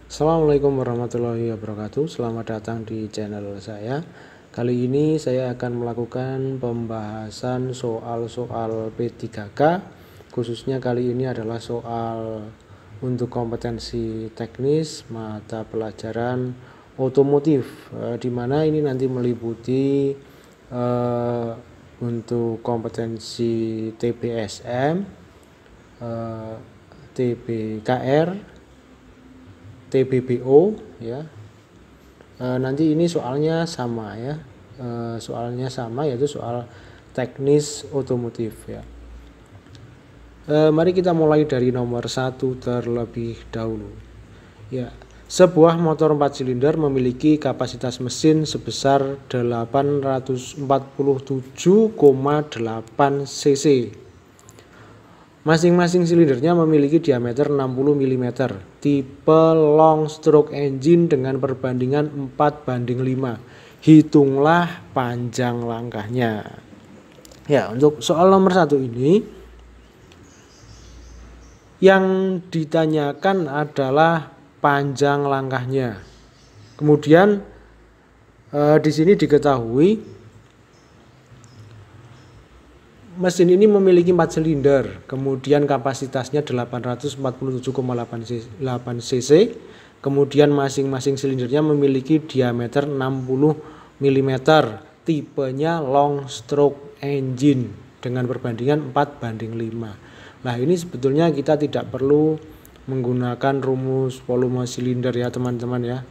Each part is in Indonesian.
Assalamualaikum warahmatullahi wabarakatuh. Selamat datang di channel saya. Kali ini saya akan melakukan pembahasan soal-soal P3K. Khususnya kali ini adalah soal untuk kompetensi teknis mata pelajaran otomotif, di mana ini nanti meliputi untuk kompetensi TBSM, TBKR, TBBO ya. Nanti ini soalnya sama ya. Soalnya sama, yaitu soal teknis otomotif ya. Mari kita mulai dari nomor 1 terlebih dahulu. Ya. Sebuah motor 4 silinder memiliki kapasitas mesin sebesar 847,8 cc. Masing-masing silindernya memiliki diameter 60 mm, tipe long stroke engine dengan perbandingan 4:5. Hitunglah panjang langkahnya. Ya, untuk soal nomor 1 ini yang ditanyakan adalah panjang langkahnya. Kemudian di sini diketahui mesin ini memiliki 4 silinder, kemudian kapasitasnya 847,8 cc, kemudian masing-masing silindernya memiliki diameter 60 mm, tipenya long stroke engine dengan perbandingan 4:5. Nah, ini sebetulnya kita tidak perlu menggunakan rumus volume silinder ya teman-teman ya.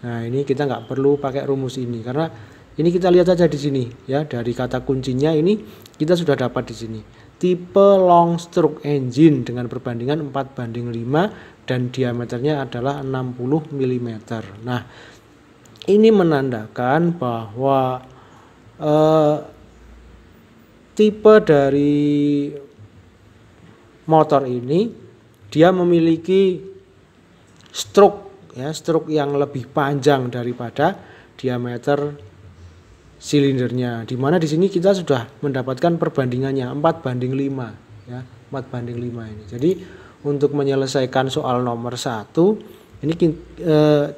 Nah, ini kita nggak perlu pakai rumus ini karena ini kita lihat saja di sini ya, dari kata kuncinya ini kita sudah dapat di sini. Tipe long stroke engine dengan perbandingan 4:5 dan diameternya adalah 60 mm. Nah, ini menandakan bahwa tipe dari motor ini dia memiliki stroke ya, stroke yang lebih panjang daripada diameter silindernya, di mana di sini kita sudah mendapatkan perbandingannya 4:5 ya, 4:5 ini. Jadi untuk menyelesaikan soal nomor 1 ini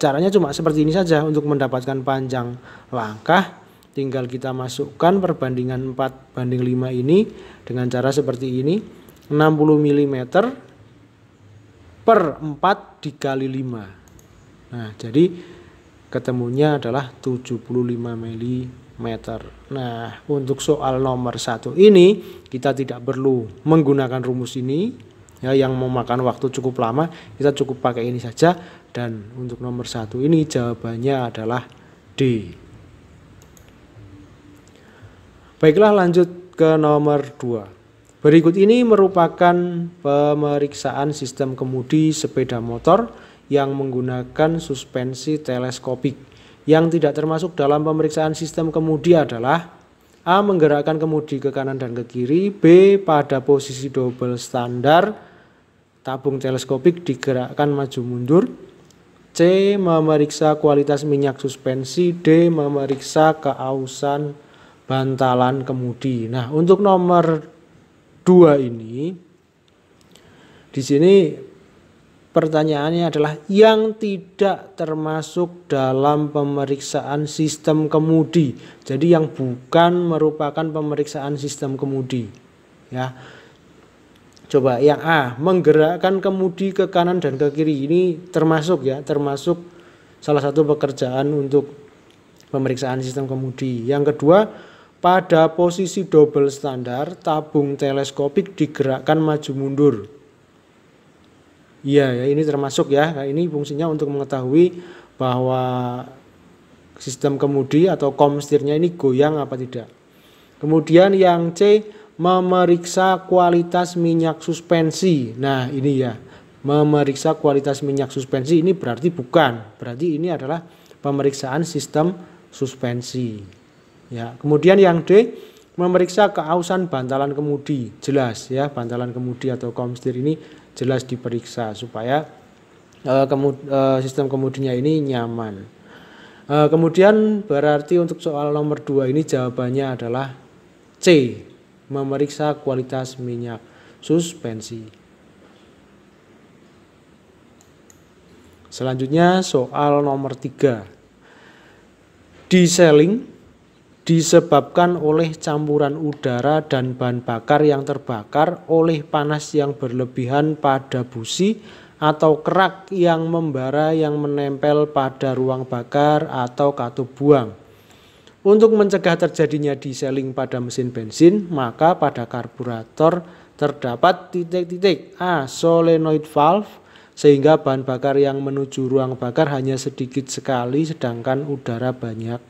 caranya cuma seperti ini saja. Untuk mendapatkan panjang langkah tinggal kita masukkan perbandingan 4:5 ini dengan cara seperti ini, 60 mm per 4 dikali 5. Nah, jadi ketemunya adalah 75 mm. Nah, untuk soal nomor 1 ini kita tidak perlu menggunakan rumus ini ya, yang memakan waktu cukup lama. Kita cukup pakai ini saja, dan untuk nomor 1 ini jawabannya adalah D. Baiklah, lanjut ke nomor 2. Berikut ini merupakan pemeriksaan sistem kemudi sepeda motor yang menggunakan suspensi teleskopik. Yang tidak termasuk dalam pemeriksaan sistem kemudi adalah A. Menggerakkan kemudi ke kanan dan ke kiri. B. Pada posisi double standar tabung teleskopik digerakkan maju mundur. C. Memeriksa kualitas minyak suspensi. D. Memeriksa keausan bantalan kemudi. Nah, untuk nomor 2 ini di sini pertanyaannya adalah yang tidak termasuk dalam pemeriksaan sistem kemudi. Jadi yang bukan merupakan pemeriksaan sistem kemudi. Ya. Coba yang A, menggerakkan kemudi ke kanan dan ke kiri. Ini termasuk ya, termasuk salah satu pekerjaan untuk pemeriksaan sistem kemudi. Yang kedua, pada posisi double standar tabung teleskopik digerakkan maju mundur. Iya ya, ini termasuk ya. Nah, ini fungsinya untuk mengetahui bahwa sistem kemudi atau komstirnya ini goyang apa tidak. Kemudian yang C, memeriksa kualitas minyak suspensi. Nah, ini ya, memeriksa kualitas minyak suspensi ini berarti bukan. Berarti ini adalah pemeriksaan sistem suspensi. Ya, kemudian yang D, memeriksa keausan bantalan kemudi. Jelas ya, bantalan kemudi atau komstir ini jelas diperiksa supaya sistem kemudinya ini nyaman. Kemudian berarti untuk soal nomor 2 ini jawabannya adalah C, memeriksa kualitas minyak suspensi. Selanjutnya soal nomor 3. Dieseling disebabkan oleh campuran udara dan bahan bakar yang terbakar oleh panas yang berlebihan pada busi atau kerak yang membara yang menempel pada ruang bakar atau katup buang. Untuk mencegah terjadinya dieseling pada mesin bensin, maka pada karburator terdapat titik-titik A. Solenoid valve, sehingga bahan bakar yang menuju ruang bakar hanya sedikit sekali sedangkan udara banyak.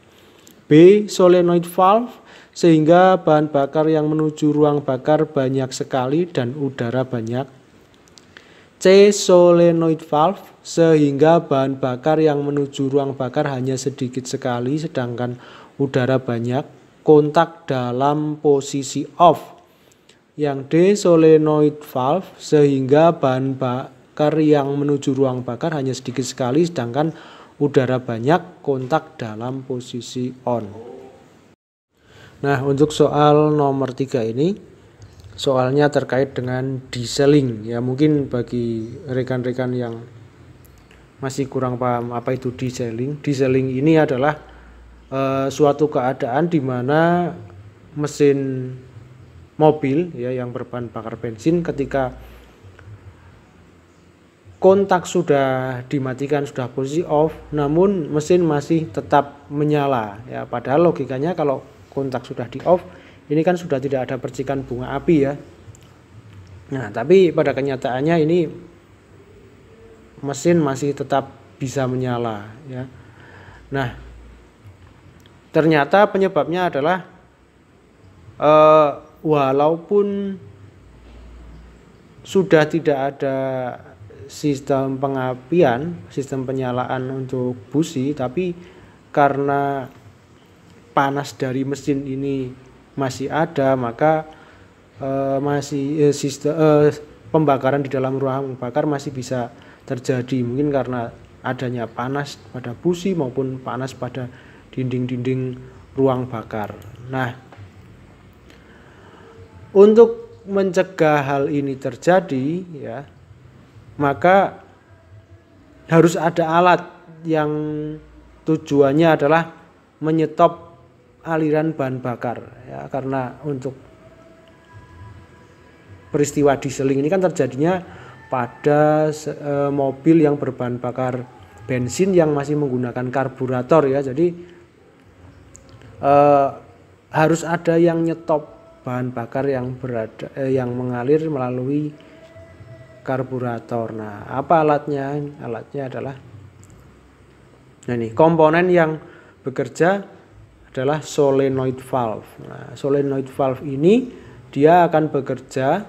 B. Solenoid valve, sehingga bahan bakar yang menuju ruang bakar banyak sekali dan udara banyak. C. Solenoid valve, sehingga bahan bakar yang menuju ruang bakar hanya sedikit sekali sedangkan udara banyak. Kontak dalam posisi off. Yang D. Solenoid valve, sehingga bahan bakar yang menuju ruang bakar hanya sedikit sekali sedangkan udara banyak. Kontak dalam posisi on. Nah, untuk soal nomor 3 ini soalnya terkait dengan dieseling. Ya, mungkin bagi rekan-rekan yang masih kurang paham apa itu dieseling. Dieseling ini adalah suatu keadaan di mana mesin mobil ya yang berbahan bakar bensin ketika kontak sudah dimatikan, sudah posisi off, namun mesin masih tetap menyala ya. Padahal logikanya kalau kontak sudah di off, ini kan sudah tidak ada percikan bunga api ya. Nah, tapi pada kenyataannya ini mesin masih tetap bisa menyala ya. Nah, ternyata penyebabnya adalah walaupun sudah tidak ada sistem pengapian, sistem penyalaan untuk busi, tapi karena panas dari mesin ini masih ada, maka sistem pembakaran di dalam ruang bakar masih bisa terjadi. Mungkin karena adanya panas pada busi maupun panas pada dinding-dinding ruang bakar. Nah, untuk mencegah hal ini terjadi ya, maka harus ada alat yang tujuannya adalah menyetop aliran bahan bakar ya, karena untuk peristiwa dieseling ini kan terjadinya pada mobil yang berbahan bakar bensin yang masih menggunakan karburator ya. Jadi harus ada yang nyetop bahan bakar yang yang mengalir melalui karburator. Nah, apa alatnya? Alatnya adalah komponen yang bekerja adalah solenoid valve. Nah, solenoid valve ini dia akan bekerja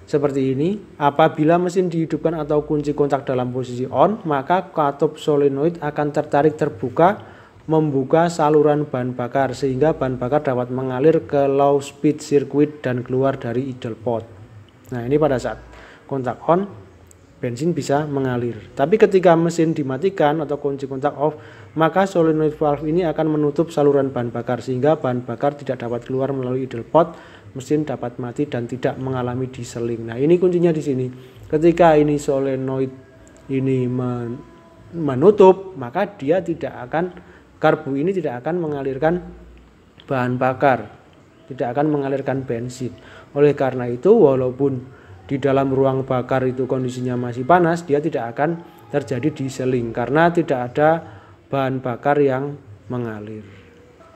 seperti ini. Apabila mesin dihidupkan atau kunci kontak dalam posisi on, maka katup solenoid akan tertarik terbuka membuka saluran bahan bakar sehingga bahan bakar dapat mengalir ke low speed circuit dan keluar dari idle pot. Nah, ini pada saat kontak on bensin bisa mengalir. Tapi ketika mesin dimatikan atau kunci kontak off, maka solenoid valve ini akan menutup saluran bahan bakar sehingga bahan bakar tidak dapat keluar melalui idle pot, mesin dapat mati dan tidak mengalami dieseling. Nah, ini kuncinya di sini. Ketika ini solenoid ini menutup, maka dia tidak akan karbu ini tidak akan mengalirkan bahan bakar, tidak akan mengalirkan bensin. Oleh karena itu, walaupun di dalam ruang bakar itu kondisinya masih panas, dia tidak akan terjadi dieseling karena tidak ada bahan bakar yang mengalir.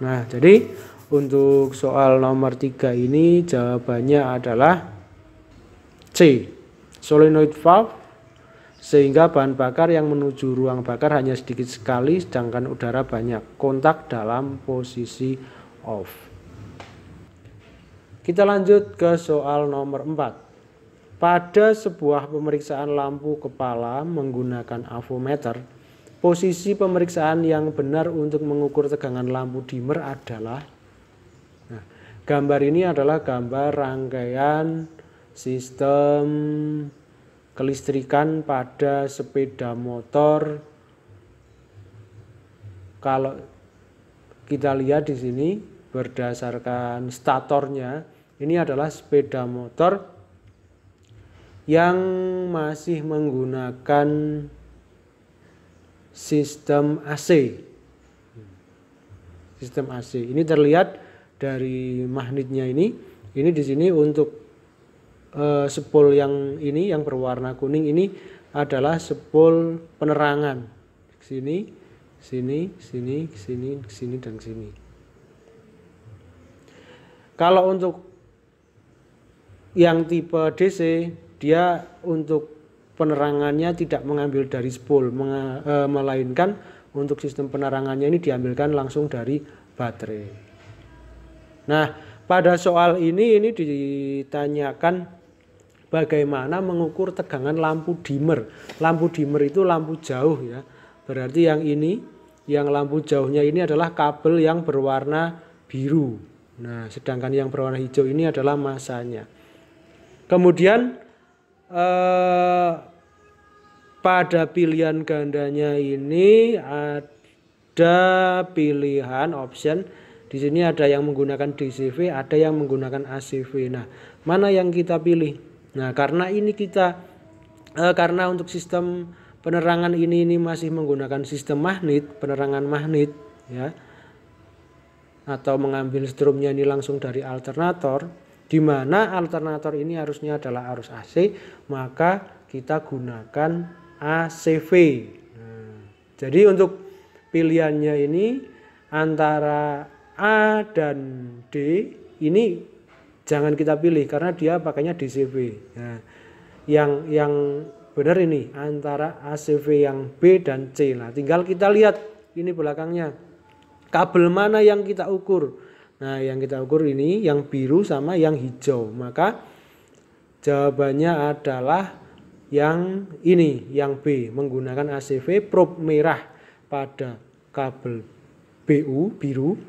Nah, jadi untuk soal nomor 3 ini jawabannya adalah C. Solenoid valve, sehingga bahan bakar yang menuju ruang bakar hanya sedikit sekali sedangkan udara banyak. Kontak dalam posisi off. Kita lanjut ke soal nomor 4. Pada sebuah pemeriksaan lampu kepala menggunakan avometer, posisi pemeriksaan yang benar untuk mengukur tegangan lampu dimmer adalah, gambar ini adalah gambar rangkaian sistem kelistrikan pada sepeda motor. Kalau kita lihat di sini berdasarkan statornya, ini adalah sepeda motor yang masih menggunakan sistem AC. Sistem AC. Ini terlihat dari magnetnya ini. Ini di sini untuk spol yang ini yang berwarna kuning ini adalah spol penerangan. Sini, sini, sini, sini, sini dan sini. Kalau untuk yang tipe DC, dia untuk penerangannya tidak mengambil dari spol, melainkan untuk sistem penerangannya ini diambilkan langsung dari baterai. Nah, pada soal ini ditanyakan bagaimana mengukur tegangan lampu dimmer. Lampu dimmer itu lampu jauh ya. Berarti yang ini, yang lampu jauhnya ini adalah kabel yang berwarna biru. Nah, sedangkan yang berwarna hijau ini adalah masanya. Kemudian pada pilihan gandanya ini ada pilihan option. Di sini ada yang menggunakan DCV, ada yang menggunakan ACV. Nah, mana yang kita pilih? Nah, karena ini karena untuk sistem penerangan ini masih menggunakan sistem magnet, penerangan magnet ya. Atau mengambil strumnya ini langsung dari alternator, di mana alternator ini harusnya adalah arus AC, maka kita gunakan ACV. Nah, jadi untuk pilihannya ini antara A dan D ini jangan kita pilih karena dia pakainya DCV. Nah, yang benar ini antara ACV yang B dan C. Nah, tinggal kita lihat ini belakangnya. Kabel mana yang kita ukur? Nah, yang kita ukur ini yang biru sama yang hijau. Maka jawabannya adalah yang ini, yang B, menggunakan ACV, probe merah pada kabel BU biru,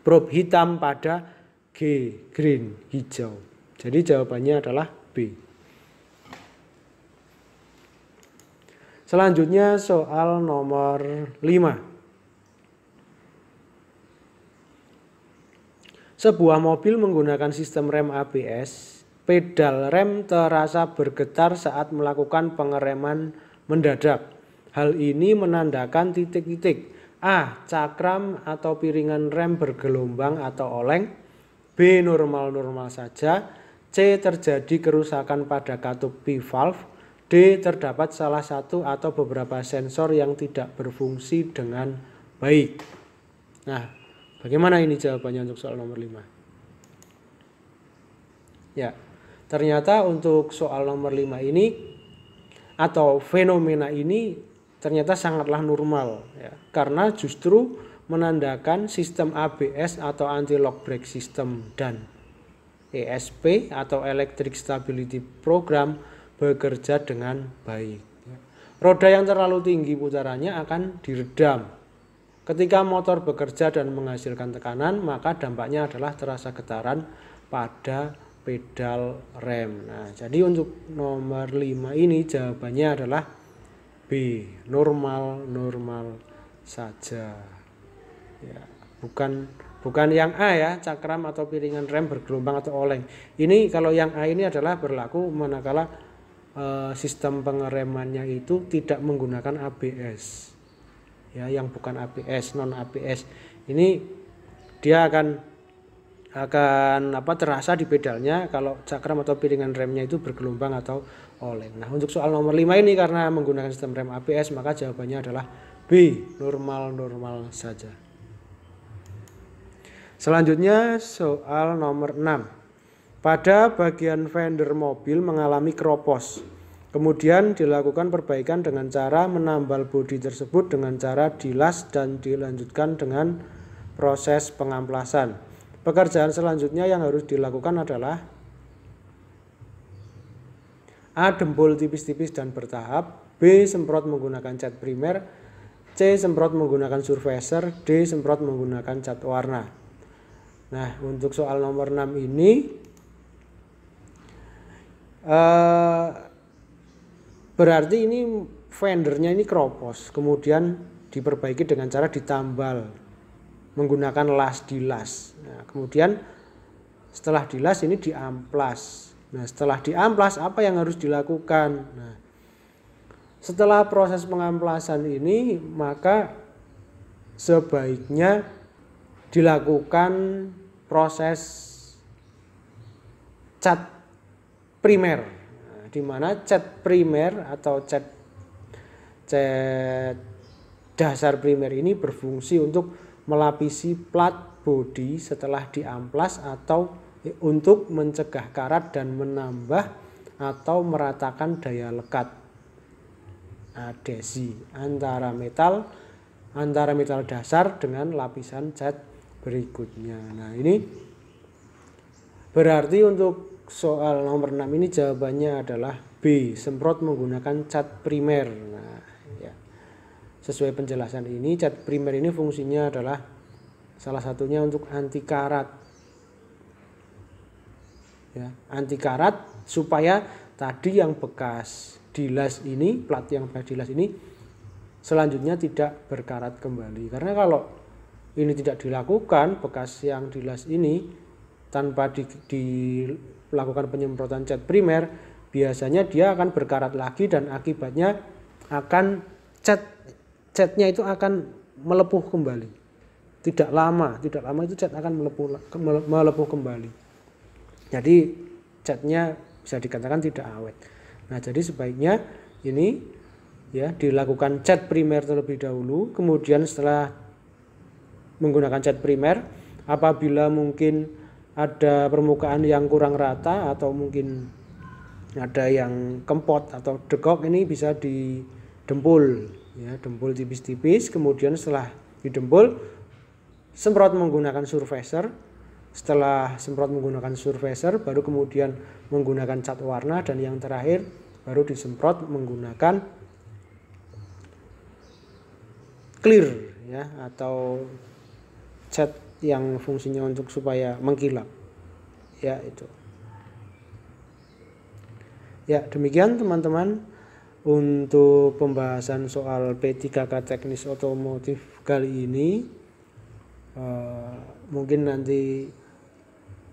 probe hitam pada G, green, hijau. Jadi jawabannya adalah B. Selanjutnya soal nomor 5. Sebuah mobil menggunakan sistem rem ABS, pedal rem terasa bergetar saat melakukan pengereman mendadak. Hal ini menandakan titik-titik. A. Cakram atau piringan rem bergelombang atau oleng. B. Normal-normal saja. C. Terjadi kerusakan pada katup P valve. D. Terdapat salah satu atau beberapa sensor yang tidak berfungsi dengan baik. Nah, bagaimana ini jawabannya untuk soal nomor 5? Ya, ternyata untuk soal nomor 5 ini atau fenomena ini ternyata sangatlah normal ya, karena justru menandakan sistem ABS atau anti-lock brake system dan ESP atau Electric Stability Program bekerja dengan baik. Roda yang terlalu tinggi putarannya akan diredam. Ketika motor bekerja dan menghasilkan tekanan, maka dampaknya adalah terasa getaran pada pedal rem. Nah, jadi untuk nomor 5 ini jawabannya adalah B, normal saja. Ya, bukan yang A ya, cakram atau piringan rem bergelombang atau oleng. Ini kalau yang A ini adalah berlaku manakala sistem pengeremannya itu tidak menggunakan ABS. Ya, yang bukan ABS, non ABS. Ini dia akan terasa di pedalnya kalau cakram atau piringan remnya itu bergelombang atau oleng. Nah, untuk soal nomor 5 ini karena menggunakan sistem rem ABS, maka jawabannya adalah B, normal saja. Selanjutnya soal nomor 6. Pada bagian fender mobil mengalami keropos. Kemudian dilakukan perbaikan dengan cara menambal bodi tersebut dengan cara dilas dan dilanjutkan dengan proses pengamplasan. Pekerjaan selanjutnya yang harus dilakukan adalah A. Dempul tipis-tipis dan bertahap. B. Semprot menggunakan cat primer. C. Semprot menggunakan surfacer. D. Semprot menggunakan cat warna. Nah, untuk soal nomor 6 ini berarti ini fendernya ini keropos. Kemudian diperbaiki dengan cara ditambal menggunakan las dilas. Nah, kemudian setelah dilas ini diamplas. Nah, setelah diamplas apa yang harus dilakukan? Nah, Setelah proses pengamplasan ini, maka sebaiknya dilakukan proses cat primer, di mana cat primer atau cat dasar primer ini berfungsi untuk melapisi plat bodi setelah diamplas atau untuk mencegah karat dan menambah atau meratakan daya lekat adhesi antara metal dasar dengan lapisan cat berikutnya. Nah, ini berarti untuk soal nomor 6 ini jawabannya adalah B, semprot menggunakan cat primer. Nah, ya. Sesuai penjelasan ini, cat primer ini fungsinya adalah salah satunya untuk anti karat. Ya, anti karat supaya tadi yang bekas dilas ini, plat yang bekas dilas ini selanjutnya tidak berkarat kembali. Karena kalau ini tidak dilakukan, bekas yang dilas ini tanpa dilakukan penyemprotan cat primer, biasanya dia akan berkarat lagi dan akibatnya akan catnya itu akan melepuh kembali. Tidak lama itu cat akan melepuh kembali. Jadi catnya bisa dikatakan tidak awet. Nah, jadi sebaiknya ini ya dilakukan cat primer terlebih dahulu, kemudian setelah menggunakan cat primer, apabila mungkin ada permukaan yang kurang rata atau mungkin ada yang kempot atau dekok, ini bisa didempul ya, dempul tipis-tipis, kemudian setelah didempul semprot menggunakan surfacer. Setelah semprot menggunakan surfacer, baru kemudian menggunakan cat warna, dan yang terakhir baru disemprot menggunakan clear ya, atau cat yang fungsinya untuk supaya mengkilap. Ya, itu. Ya, demikian teman-teman untuk pembahasan soal P3K teknis otomotif kali ini. Mungkin nanti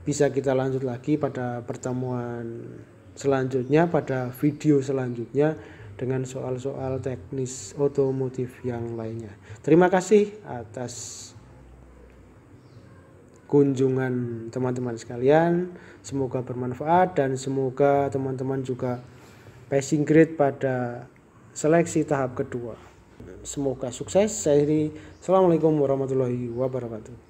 bisa kita lanjut lagi pada pertemuan selanjutnya, pada video selanjutnya dengan soal-soal teknis otomotif yang lainnya. Terima kasih atas kunjungan teman-teman sekalian. Semoga bermanfaat dan semoga teman-teman juga passing grade pada seleksi tahap kedua. Semoga sukses. Saya Assalamualaikum warahmatullahi wabarakatuh.